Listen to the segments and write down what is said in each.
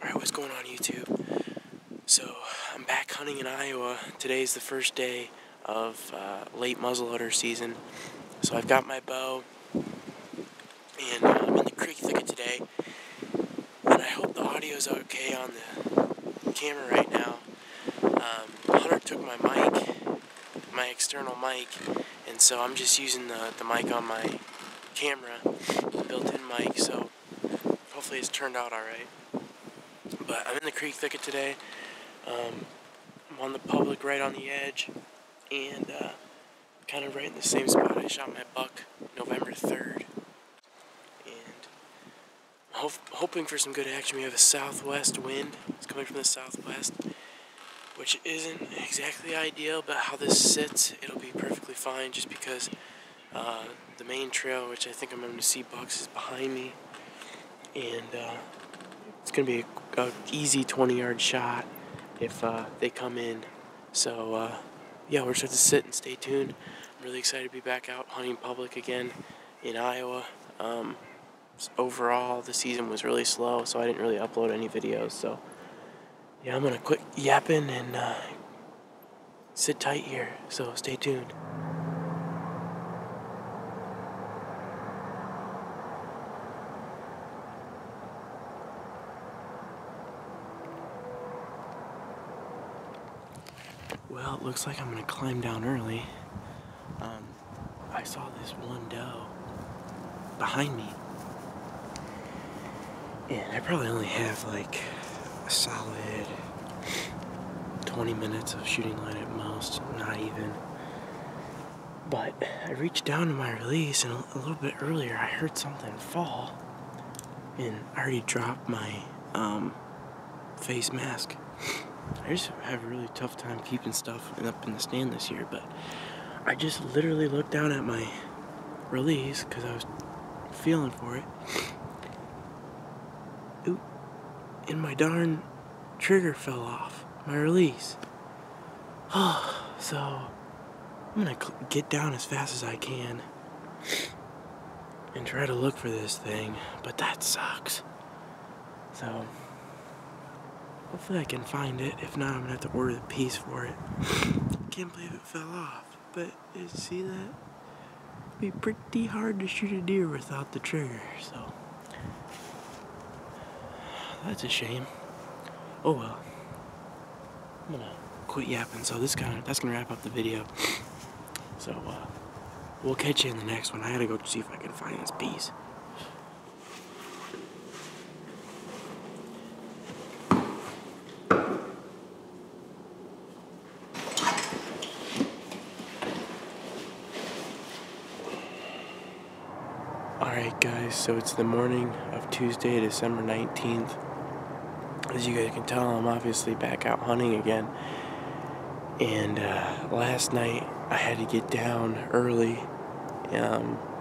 Alright, what's going on YouTube? So, I'm back hunting in Iowa. Today's the first day of late muzzleloader season. So I've got my bow, and I'm in the creek thicket today. And I hope the audio's okay on the camera right now. Hunter took my mic, my external mic, and so I'm just using the mic on my camera, built-in mic, so hopefully it's turned out alright. But I'm in the creek thicket today. I'm on the public right on the edge, and kind of right in the same spot I shot my buck November 3rd. And I'm hoping for some good action. We have a southwest wind. It's coming from the southwest, which isn't exactly ideal, but how this sits, it'll be perfectly fine just because the main trail, which I think I'm going to see bucks, is behind me. And it's going to be a easy 20-yard shot if they come in. So, yeah, we're just going to sit and stay tuned. I'm really excited to be back out hunting public again in Iowa. Overall, the season was really slow, so I didn't really upload any videos. So, yeah, I'm going to quit yapping and sit tight here. So, stay tuned. Well, it looks like I'm going to climb down early. I saw this one doe behind me. And I probably only have like a solid 20 minutes of shooting light at most, not even. But I reached down to my release, and a little bit earlier I heard something fall. And I already dropped my face mask. I just have a really tough time keeping stuff up in the stand this year, but I just literally looked down at my release because I was feeling for it. Oop, and my darn trigger fell off my release. So I'm gonna get down as fast as I can and try to look for this thing, but that sucks. So hopefully I can find it. If not, I'm gonna have to order the piece for it. Can't believe it fell off, but you see that? It'd be pretty hard to shoot a deer without the trigger, so that's a shame. Oh well. I'm gonna quit yapping, so that's gonna wrap up the video. So we'll catch you in the next one. I gotta go see if I can find this piece. Alright guys, so it's the morning of Tuesday, December 19th. As you guys can tell, I'm obviously back out hunting again. And last night I had to get down early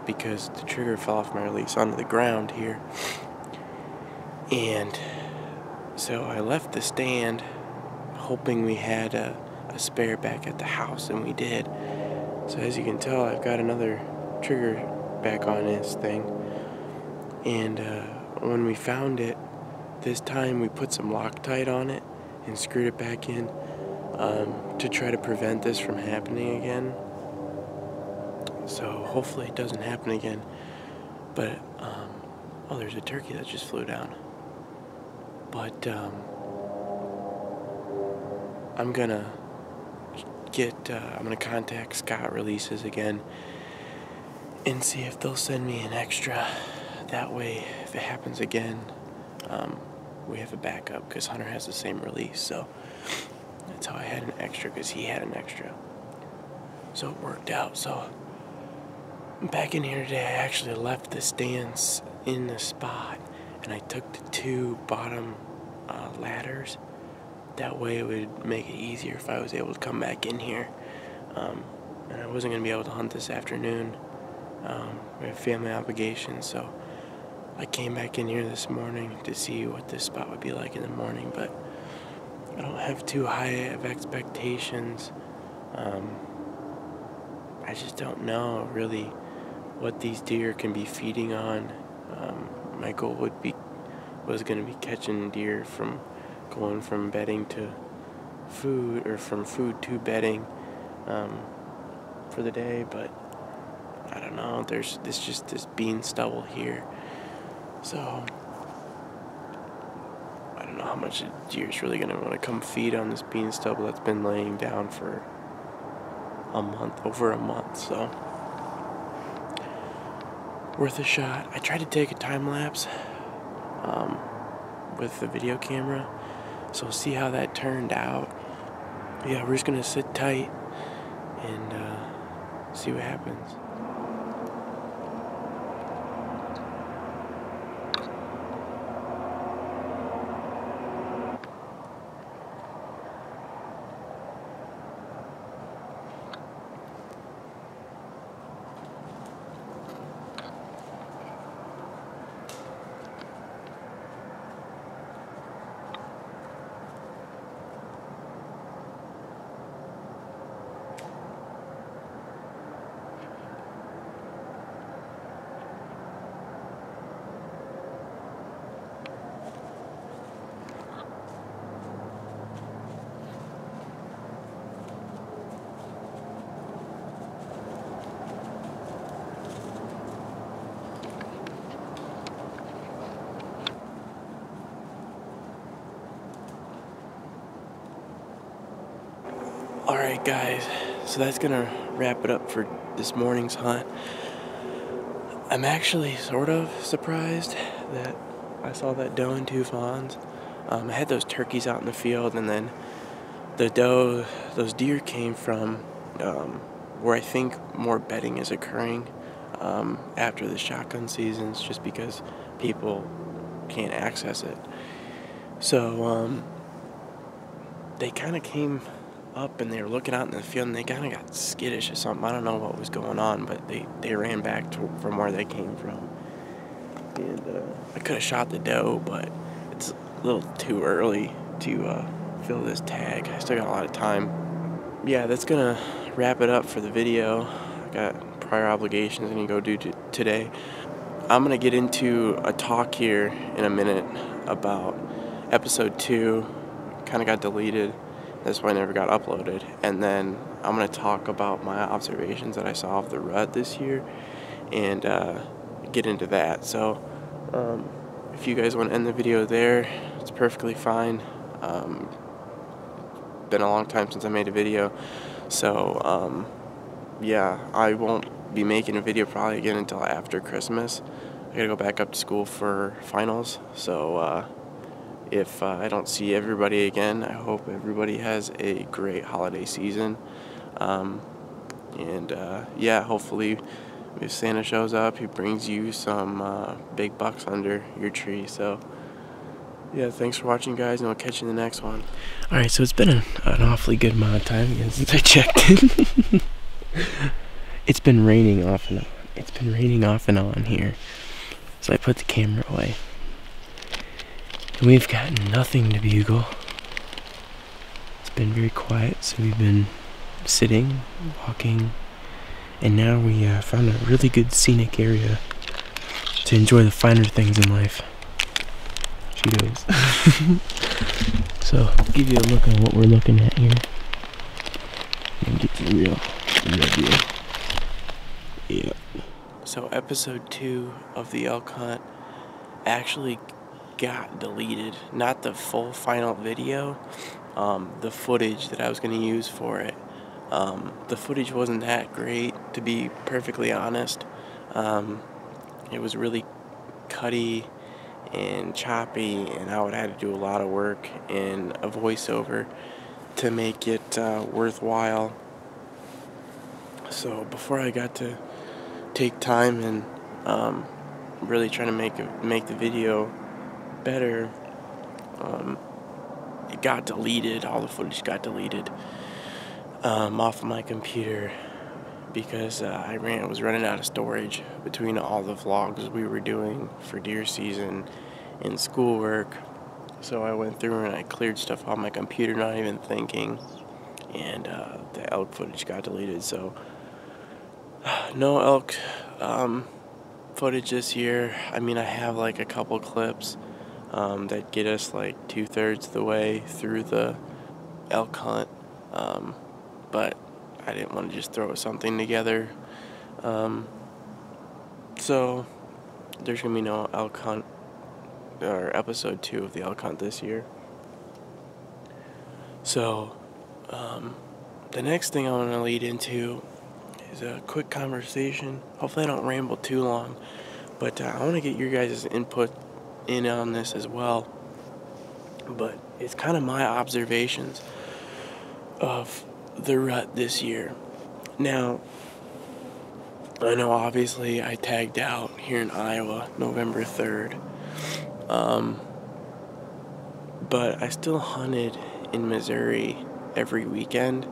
because the trigger fell off my release onto the ground here. And so I left the stand hoping we had a spare back at the house, and we did. So as you can tell, I've got another trigger back on this thing. And when we found it, this time we put some Loctite on it and screwed it back in to try to prevent this from happening again. So hopefully it doesn't happen again. But oh, there's a turkey that just flew down. But I'm gonna contact Scott Releases again and see if they'll send me an extra. That way, if it happens again, we have a backup, because Hunter has the same release. So that's how I had an extra, because he had an extra. So it worked out. So I'm back in here today. I actually left the stands in the spot, and I took the two bottom ladders. That way it would make it easier if I was able to come back in here. And I wasn't going to be able to hunt this afternoon. We have family obligations, so I came back in here this morning to see what this spot would be like in the morning, but I don't have too high of expectations. I just don't know really what these deer can be feeding on. My goal would be was going to be catching deer from going from bedding to food, or from food to bedding for the day, but I don't know, there's this bean stubble here, so I don't know how much a deer's really going to want to come feed on this bean stubble that's been laying down for over a month, so worth a shot. I tried to take a time lapse with the video camera, so we'll see how that turned out. Yeah, we're just gonna sit tight and see what happens. Alright guys, so that's gonna wrap it up for this morning's hunt. I'm actually sort of surprised that I saw that doe and 2 fawns. I had those turkeys out in the field, and then those deer came from where I think more bedding is occurring after the shotgun seasons, just because people can't access it. So they kind of came up and they were looking out in the field, and they kind of got skittish or something. I don't know what was going on, but they ran back from where they came from. And I could have shot the doe, but it's a little too early to fill this tag. I still got a lot of time. Yeah, that's gonna wrap it up for the video. I got prior obligations I need to go do today. I'm gonna get into a talk here in a minute about episode 2. Kind of got deleted. That's why I never got uploaded. And then I'm going to talk about my observations that I saw of the rut this year and get into that. So if you guys want to end the video there, it's perfectly fine. Been a long time since I made a video. So yeah, I won't be making a video probably again until after Christmas. I got to go back up to school for finals. So if I don't see everybody again, I hope everybody has a great holiday season. Yeah, hopefully if Santa shows up, he brings you some big bucks under your tree. So yeah, thanks for watching, guys, and I'll catch you in the next one. Alright, so it's been an awfully good amount of time again since I checked in. It's been raining off and on. It's been raining off and on here. So I put the camera away. We've got nothing to bugle. It's been very quiet, so we've been sitting, walking, and now we found a really good scenic area to enjoy the finer things in life. She goes. So, I'll give you a look on what we're looking at here. And get the real deal. Yeah. So, episode 2 of the elk hunt actually got deleted. Not the full final video, the footage that I was going to use for it. The footage wasn't that great, to be perfectly honest. It was really cutty and choppy, and I would have to do a lot of work in a voiceover to make it worthwhile. So before I got to take time and really try to make the video better, it got deleted. All the footage got deleted off of my computer because I was running out of storage between all the vlogs we were doing for deer season and schoolwork. So I went through and I cleared stuff off my computer, not even thinking, and the elk footage got deleted. So no elk footage this year. I mean, I have like a couple clips that get us like 2/3 of the way through the elk hunt. But I didn't want to just throw something together. So there's going to be no elk hunt or episode 2 of the elk hunt this year. So the next thing I want to lead into is a quick conversation. Hopefully I don't ramble too long, but I want to get your guys' input in on this as well. But it's kind of my observations of the rut this year. Now, I know obviously I tagged out here in Iowa November 3rd, but I still hunted in Missouri every weekend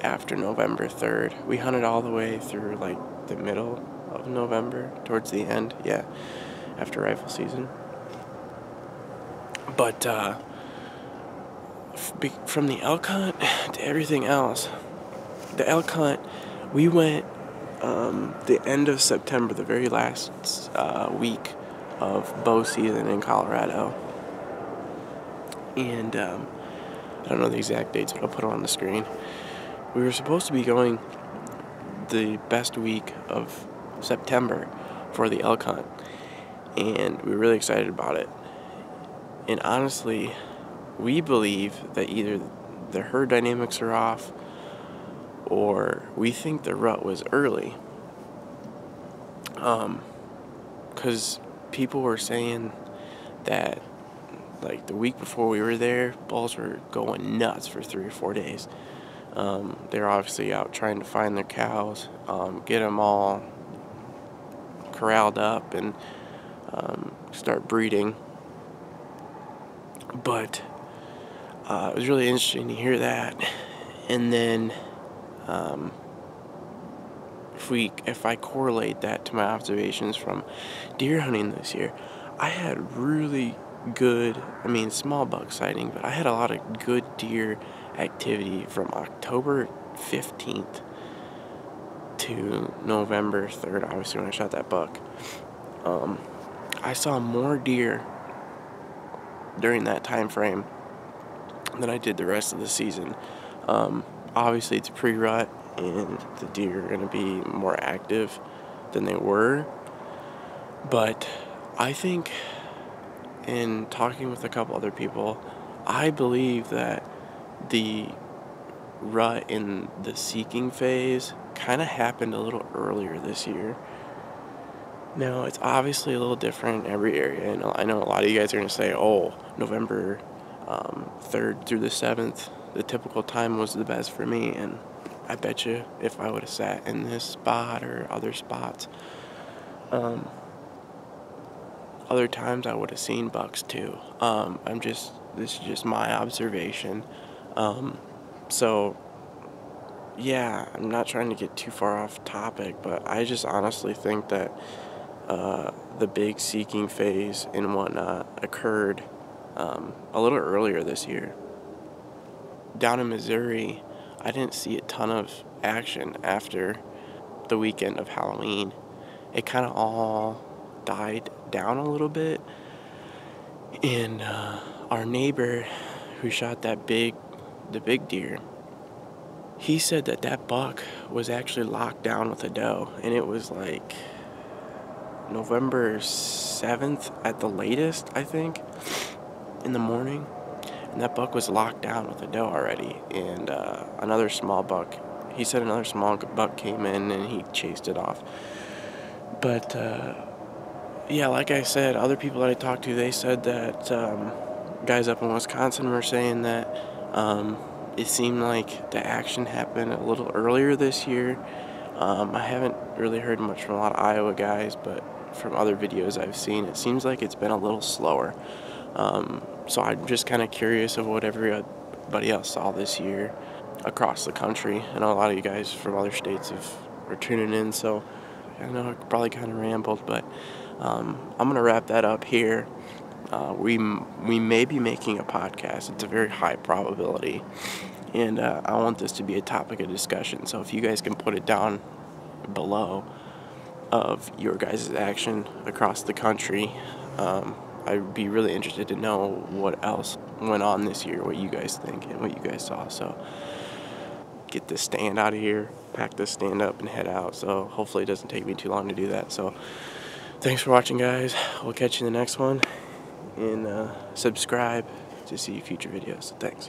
after November 3rd. We hunted all the way through like the middle of November, towards the end, after rifle season. But from the elk hunt to everything else, the elk hunt, we went the end of September, the very last week of bow season in Colorado. And I don't know the exact dates, but I'll put it on the screen. We were supposed to be going the best week of September for the elk hunt, and we were really excited about it. And honestly, we believe that either the herd dynamics are off, or we think the rut was early. Because people were saying that, like, the week before we were there, bulls were going nuts for 3 or 4 days. They're obviously out trying to find their cows, get them all corralled up, and start breeding. But it was really interesting to hear that. And then if I correlate that to my observations from deer hunting this year, I had really good, small buck sighting, but I had a lot of good deer activity from October 15th to November 3rd, obviously, when I shot that buck. I saw more deer during that time frame than I did the rest of the season. Obviously, it's pre-rut, and the deer are going to be more active than they were. But I think, in talking with a couple other people, I believe that the rut in the seeking phase kind of happened a little earlier this year. Now, it's obviously a little different in every area. And I know a lot of you guys are going to say, oh, November 3rd through the 7th, the typical time was the best for me. And I bet you if I would have sat in this spot or other spots, other times I would have seen bucks too. This is just my observation. So, yeah, I'm not trying to get too far off topic, but I just honestly think that the big seeking phase and whatnot occurred a little earlier this year. Down in Missouri, I didn't see a ton of action after the weekend of Halloween. It kind of all died down a little bit, and our neighbor who shot the big deer, he said that buck was actually locked down with a doe, and it was like November 7th at the latest, I think, in the morning, and that buck was locked down with a doe already. And another small buck, he said another small buck came in and he chased it off. But yeah, like I said, other people that I talked to, they said that guys up in Wisconsin were saying that it seemed like the action happened a little earlier this year. I haven't really heard much from a lot of Iowa guys, but from other videos I've seen, it seems like it's been a little slower. So I'm just kind of curious of what everybody else saw this year across the country. I know a lot of you guys from other states are tuning in, so I know I probably kind of rambled, but I'm going to wrap that up here. We may be making a podcast. It's a very high probability, and I want this to be a topic of discussion. So if you guys can put it down below, of your guys' action across the country. I'd be really interested to know what else went on this year, what you guys think and what you guys saw. So get this stand out of here, pack this stand up and head out. So hopefully it doesn't take me too long to do that. So thanks for watching, guys. We'll catch you in the next one, and subscribe to see future videos. Thanks.